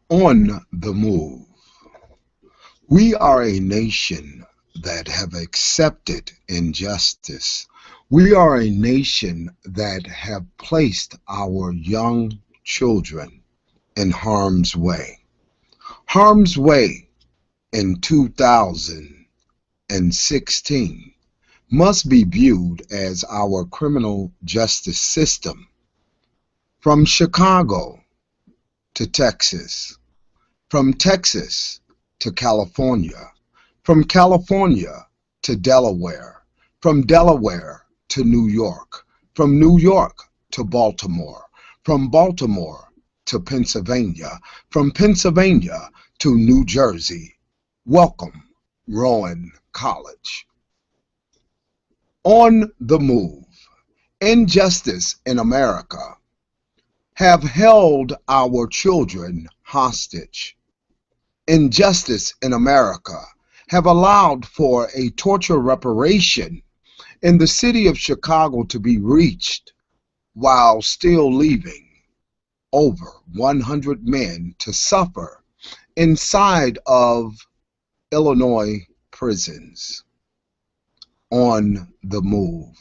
On the move. We are a nation that have accepted injustice. We are a nation that have placed our young children in harm's way. Harm's way in 2016 must be viewed as our criminal justice system from Chicago to Texas, from Texas to California, from California to Delaware, from Delaware to New York, from New York to Baltimore, from Baltimore to Pennsylvania, from Pennsylvania to New Jersey. Welcome, Rowan College. On the move. Injustice in America have held our children hostage. Injustice in America have allowed for a torture reparation in the city of Chicago to be reached while still leaving over 100 men to suffer inside of Illinois prisons. On the move.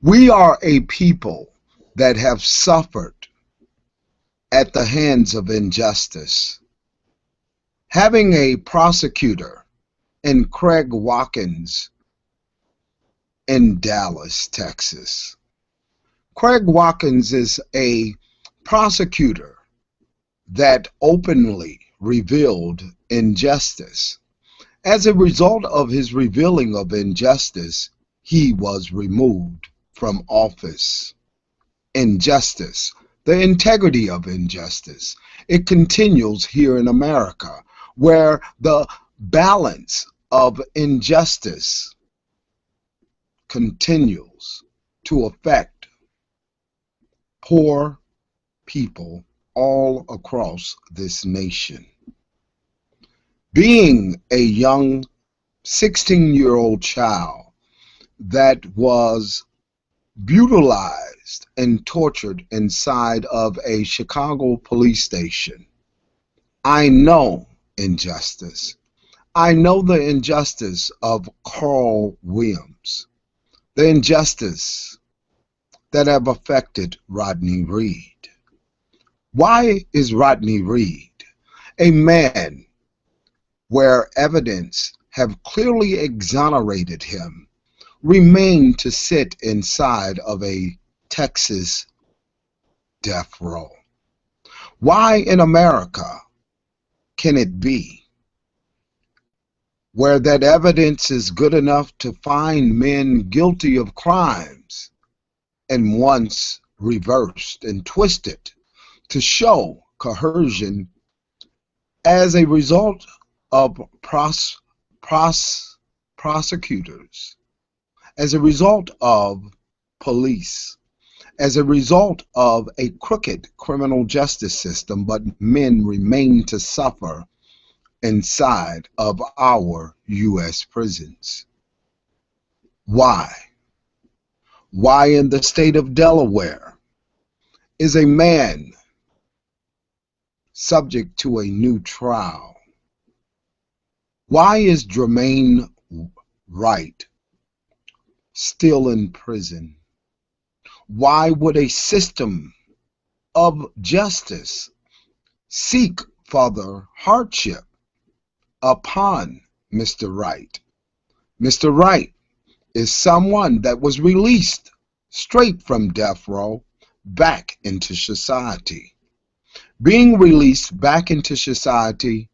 We are a people that have suffered at the hands of injustice. Having a prosecutor in Craig Watkins in Dallas, Texas. Craig Watkins is a prosecutor that openly revealed injustice. As a result of his revealing of injustice, he was removed from office. Injustice, the integrity of injustice, it continues here in America, where the balance of injustice continues to affect poor people all across this nation. Being a young 16-year-old child that was brutalized and tortured inside of a Chicago police station, I know injustice. I know the injustice of Carl Williams, the injustice that have affected Rodney Reed. Why is Rodney Reed, a man where evidence have clearly exonerated him, remain to sit inside of a Texas death row? Why in America can it be where that evidence is good enough to find men guilty of crimes and once reversed and twisted to show coercion as a result of prosecutors, as a result of police, as a result of a crooked criminal justice system, but men remain to suffer inside of our U.S. prisons? Why? Why in the state of Delaware is a man subject to a new trial? Why is Jermaine Wright still in prison? Why would a system of justice seek further hardship upon Mr. Wright? Mr. Wright is someone that was released straight from death row back into society. Being released back into society,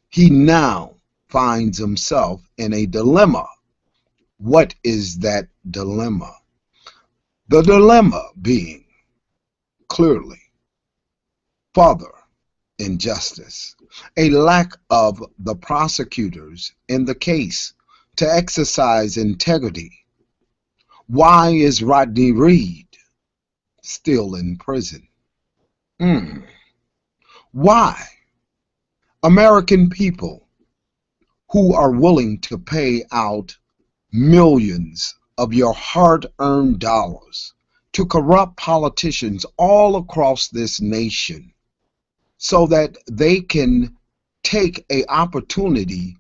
he now finds himself in a dilemma. What is that dilemma? The dilemma being clearly further injustice, a lack of the prosecutors in the case to exercise integrity. Why is Rodney Reed still in prison? Why? American people who are willing to pay out millions of your hard-earned dollars to corrupt politicians all across this nation, so that they can take an opportunity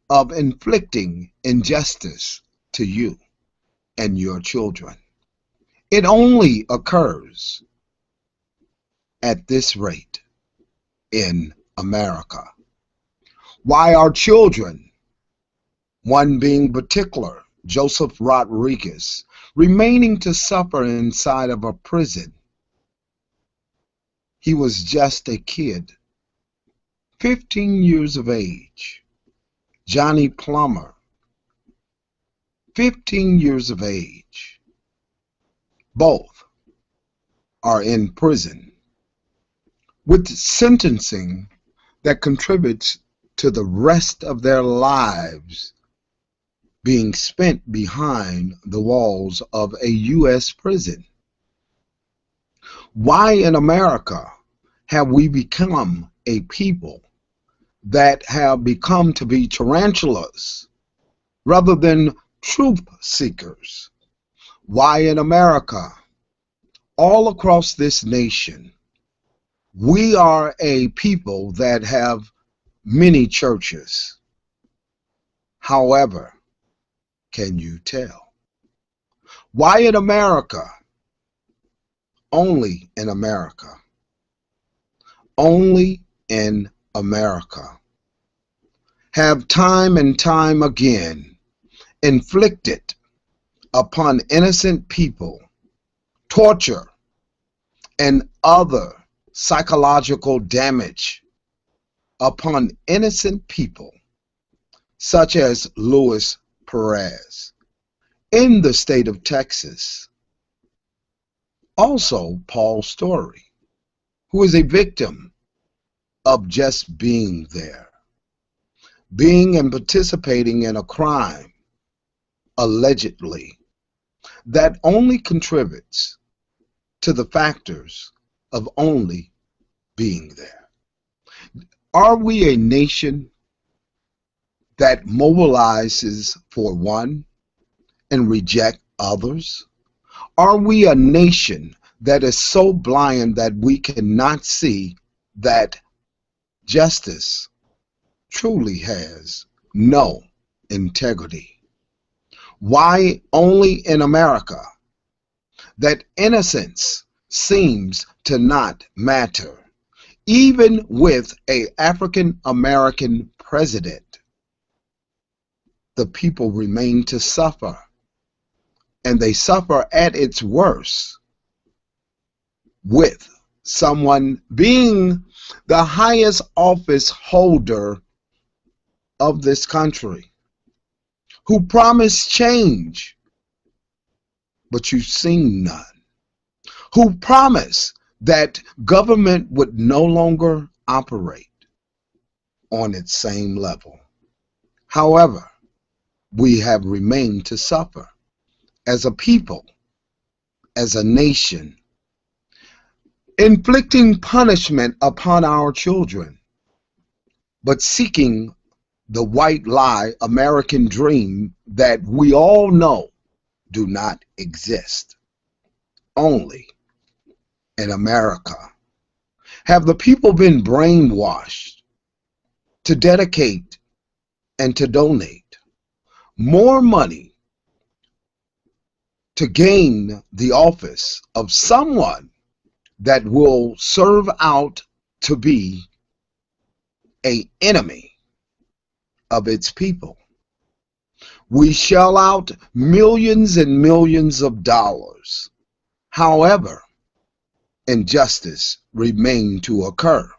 of inflicting injustice to you and your children. It only occurs at this rate in America. Why our children, one being particular, Joseph Rodriguez, remaining to suffer inside of a prison. He was just a kid, 15 years of age. Johnny Plummer, 15 years of age. Both are in prison with sentencing that contributes to the rest of their lives being spent behind the walls of a U.S. prison. Why in America have we become a people that have become to be tarantulas rather than truth seekers? Why in America, all across this nation, we are a people that have many churches? However, can you tell? Why in America, only in America, only in America, have time and time again inflicted upon innocent people torture and other psychological damage upon innocent people, such as Luis Perez in the state of Texas. Also, Paul Story, who is a victim of just being there, being and participating in a crime, allegedly, that only contributes to the factors of only being there. Are we a nation that mobilizes for one and reject others? Are we a nation that is so blind that we cannot see that justice truly has no integrity? Why only in America that innocence seems to not matter, even with an African American president? The people remain to suffer, and they suffer at its worst with someone being the highest office holder of this country, who promised change, but you've seen none, who promised that government would no longer operate on its same level. However, we have remained to suffer as a people, as a nation, inflicting punishment upon our children, but seeking the white lie American dream that we all know do not exist. Only in America have the people been brainwashed to dedicate and to donate more money to gain the office of someone that will serve out to be an enemy of its people. We shell out millions and millions of dollars. However, injustice remains to occur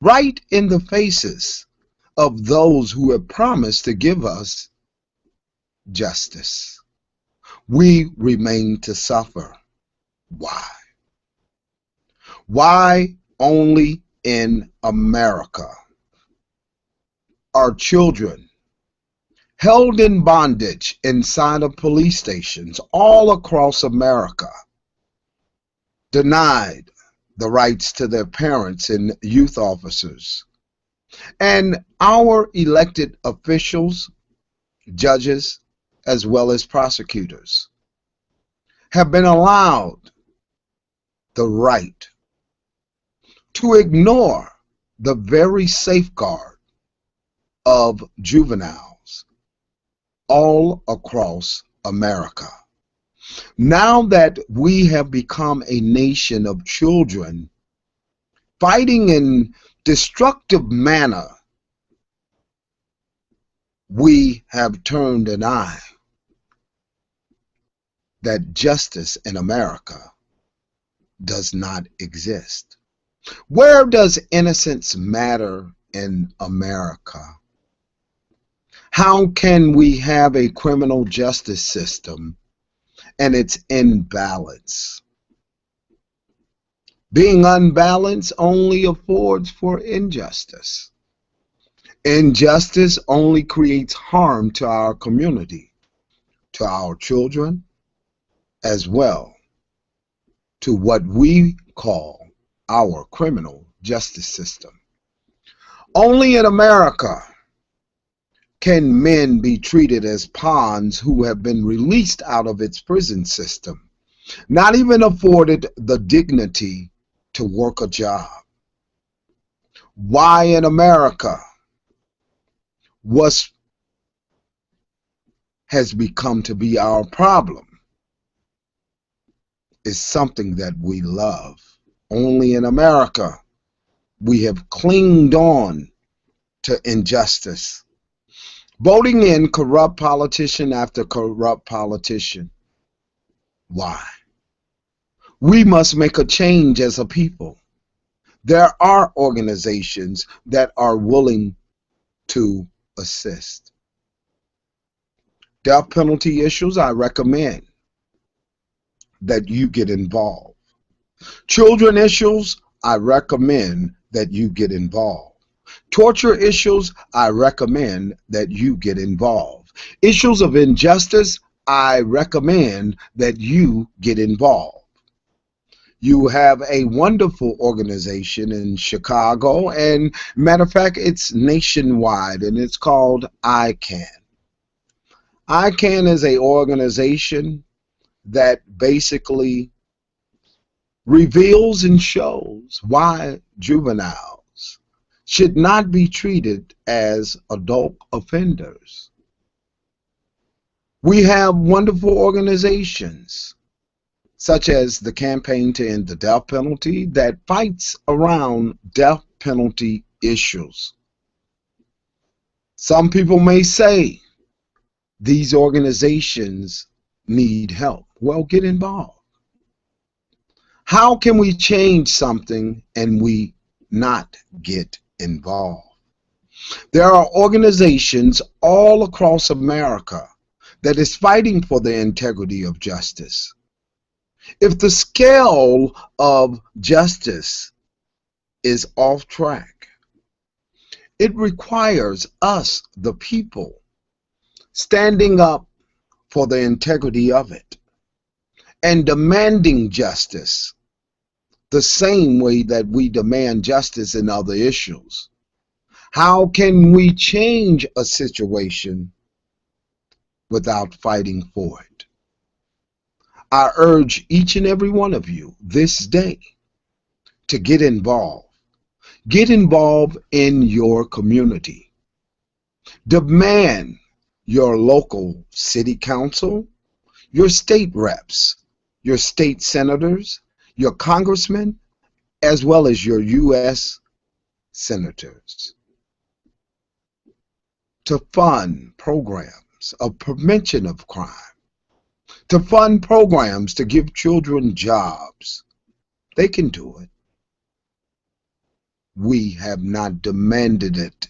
right in the faces of those who have promised to give us justice. We remain to suffer. Why? Why only in America are children held in bondage inside of police stations all across America, denied the rights to their parents and youth officers, and our elected officials, judges, as well as prosecutors, have been allowed the right to ignore the very safeguard of juveniles all across America. Now that we have become a nation of children fighting in destructive manner, we have turned an eye that justice in America does not exist. Where does innocence matter in America? How can we have a criminal justice system and it's imbalanced? Being unbalanced only affords for injustice. Injustice only creates harm to our community, to our children, as well to what we call our criminal justice system. Only in America can men be treated as pawns who have been released out of its prison system, not even afforded the dignity to work a job. Why in America? What has become to be our problem is something that we love. Only in America we have clinged on to injustice, voting in corrupt politician after corrupt politician. Why? We must make a change as a people. There are organizations that are willing to assist. Death penalty issues, I recommend that you get involved. Children issues, I recommend that you get involved. Torture issues, I recommend that you get involved. Issues of injustice, I recommend that you get involved. You have a wonderful organization in Chicago, and matter of fact, it's nationwide, and it's called ICAN. ICAN is an organization that basically reveals and shows why juveniles should not be treated as adult offenders. We have wonderful organizations such as the Campaign to End the Death Penalty that fights around death penalty issues. Some people may say these organizations need help. Well, get involved. How can we change something and we not get involved? There are organizations all across America that is fighting for the integrity of justice. If the scale of justice is off track, it requires us, the people, standing up for the integrity of it and demanding justice the same way that we demand justice in other issues. How can we change a situation without fighting for it? I urge each and every one of you this day to get involved. Get involved in your community. Demand your local city council, your state reps, your state senators, your congressmen, as well as your U.S. senators to fund programs of prevention of crime, to fund programs to give children jobs. They can do it. We have not demanded it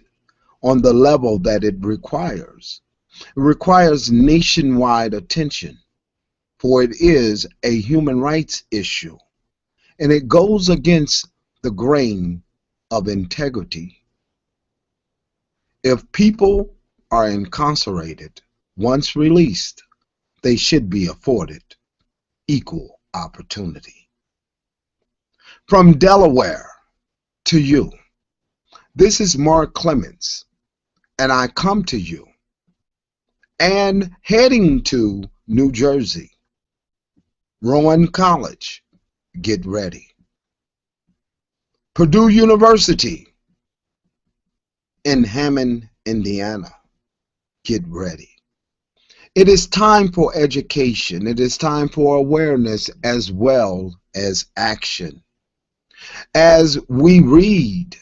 on the level that it requires. It requires nationwide attention, for it is a human rights issue, and it goes against the grain of integrity. If people are incarcerated, once released, they should be afforded equal opportunity. From Delaware to you, this is Mark Clements, and I come to you and heading to New Jersey. Rowan College, get ready. Purdue University in Hammond, Indiana. Get ready. It is time for education. It is time for awareness as well as action. As we read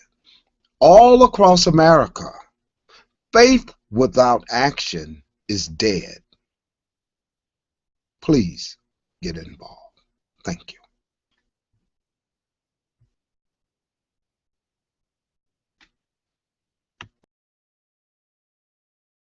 all across America, faith without action is dead. Please get involved. Thank you.